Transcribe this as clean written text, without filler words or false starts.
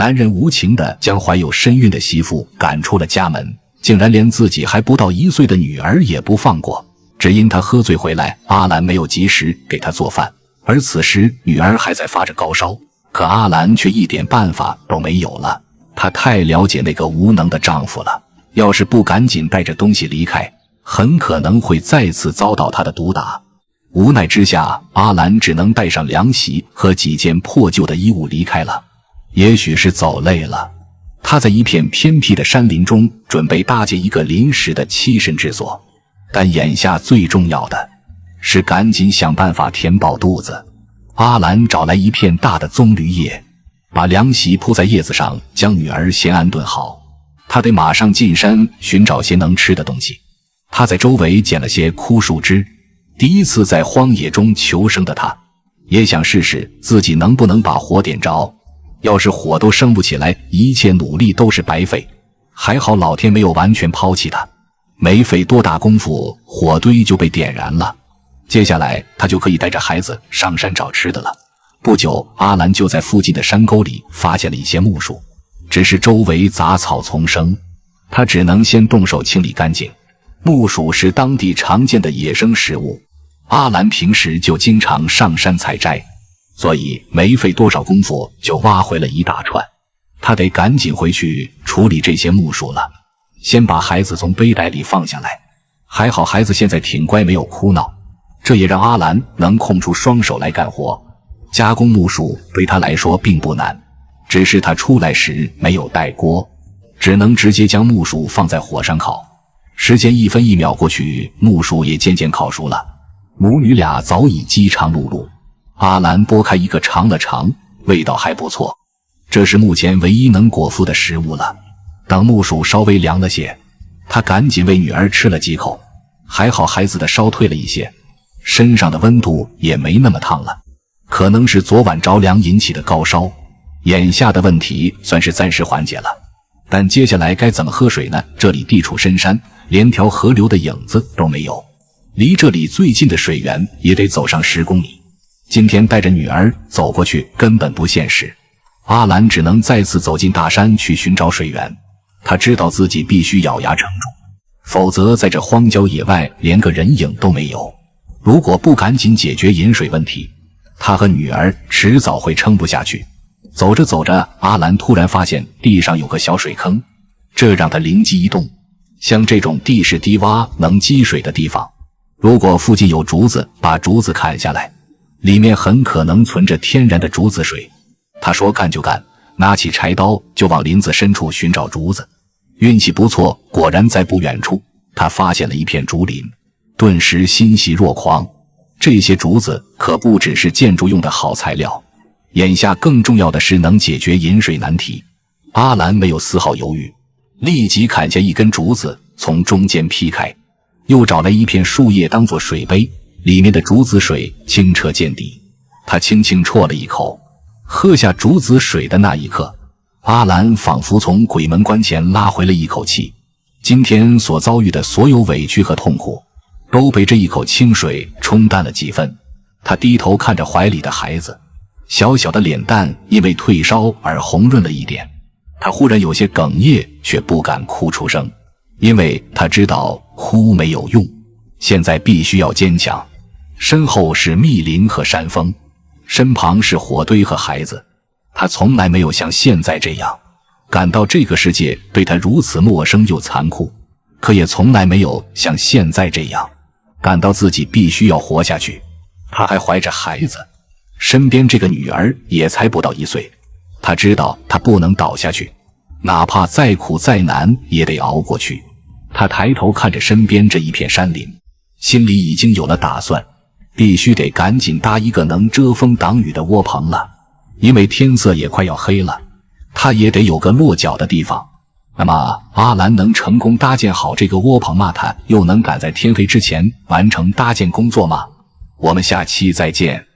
男人無情地將懷有身孕的媳婦趕出了家門，竟然連自己還不到1歲的女兒也不放過。只因他喝醉回来，阿蘭没有及时給他做飯，而此時女兒還在發着高燒，可阿蘭卻一點辦法都沒有了。她太了解那個無能的丈夫了，要是不趕緊帶着東西離開，很可能會再次遭到他的毒打。無奈之下，阿蘭只能带上凉席和幾件破舊的衣物離開了。也許是走累了，他在一片偏僻的山林中準備搭建一個臨時的棲身之所，但眼下最重要的是趕緊想辦法填飽肚子。阿蘭找來一片大的棕櫚葉，把涼席鋪在葉子上，將女兒先安頓好。他得馬上進山尋找些能吃的東西。他在周圍撿了些枯樹枝，第一次在荒野中求生的他，也想試試自己能不能把火點着。要是火都升不起来，一切努力都是白費。還好老天没有完全拋棄他，沒費多大功夫，火堆就被點燃了。接下來他就可以帶着孩子上山找吃的了。不久，阿蘭就在附近的山溝裡發現了一些木樹，只是周圍雜草叢生，他只能先動手清理乾淨。木薯是當地常見的野生食物，阿蘭平時就經常上山採摘，所以沒費多少功夫就挖回了一大串。他得趕緊回去處理這些木薯了。先把孩子從背帶裡放下来，還好孩子現在挺乖，沒有哭鬧，這也讓阿蘭能空出雙手來幹活。加工木薯對他來說並不難，只是他出來時沒有帶鍋，只能直接將木薯放在火上烤。時間1分1秒過去，木薯也漸漸烤熟了，母女倆早已饥腸轆轆。阿蘭剝開一個嘗了嘗，味道還不錯，這是目前唯一能果腹的食物了。等木薯稍微涼了些，他趕緊餵女兒吃了幾口，還好孩子的燒退了一些，身上的溫度也沒那麼燙了，可能是昨晚着涼引起的高燒，眼下的問題算是暫時緩解了。但接下來該怎麼喝水呢？這裡地處深山，連條河流的影子都沒有，離這裡最近的水源也得走上10公里。今天帶着女兒走過去根本不現實，阿蘭只能再次走進大山去尋找水源。他知道自己必須咬牙撐住，否則在這荒郊野外連個人影都沒有。如果不趕緊解決飲水問題，他和女兒遲早會撐不下去。走着走着，阿蘭突然發現地上有個小水坑，這讓他靈機一動。像這種地勢低洼能積水的地方，如果附近有竹子，把竹子砍下來，裡面很可能存着天然的竹子水。他說幹就幹，拿起柴刀就往林子深處尋找竹子。運氣不錯，果然在不遠處他發現了一片竹林，頓時欣喜若狂。這些竹子可不只是建築用的好材料，眼下更重要的是能解決飲水難題。阿蘭沒有絲毫猶豫，立即砍下一根竹子從中間劈開，又找來一片樹葉當作水杯，裡面的竹子水清澈見底。他輕輕啜了一口，喝下竹子水的那一刻，阿蘭仿佛從鬼門關前拉回了一口氣。今天所遭遇的所有委屈和痛苦都被這一口清水冲淡了幾分。他低頭看着懷裡的孩子，小小的臉蛋因為退燒而紅潤了一點。他忽然有些哽咽，卻不敢哭出聲，因為他知道哭沒有用，現在必須要堅強。身後是密林和山峰，身旁是火堆和孩子。他從來沒有像現在這樣感到這個世界对他如此陌生又殘酷，可也從來没有像現在這樣感到自己必須要活下去。他還懷着孩子，身邊這個女兒也才不到1歲。他知道他不能倒下去，哪怕再苦再難也得熬過去。他抬頭看着身邊這一片山林，心裡已經有了打算，必須得趕緊搭一個能遮風擋雨的窩棚了，因為天色也快要黑了，他也得有個落腳的地方。那麼阿蘭能成功搭建好這個窩棚嗎？他又能趕在天黑之前完成搭建工作嗎？我們下期再見。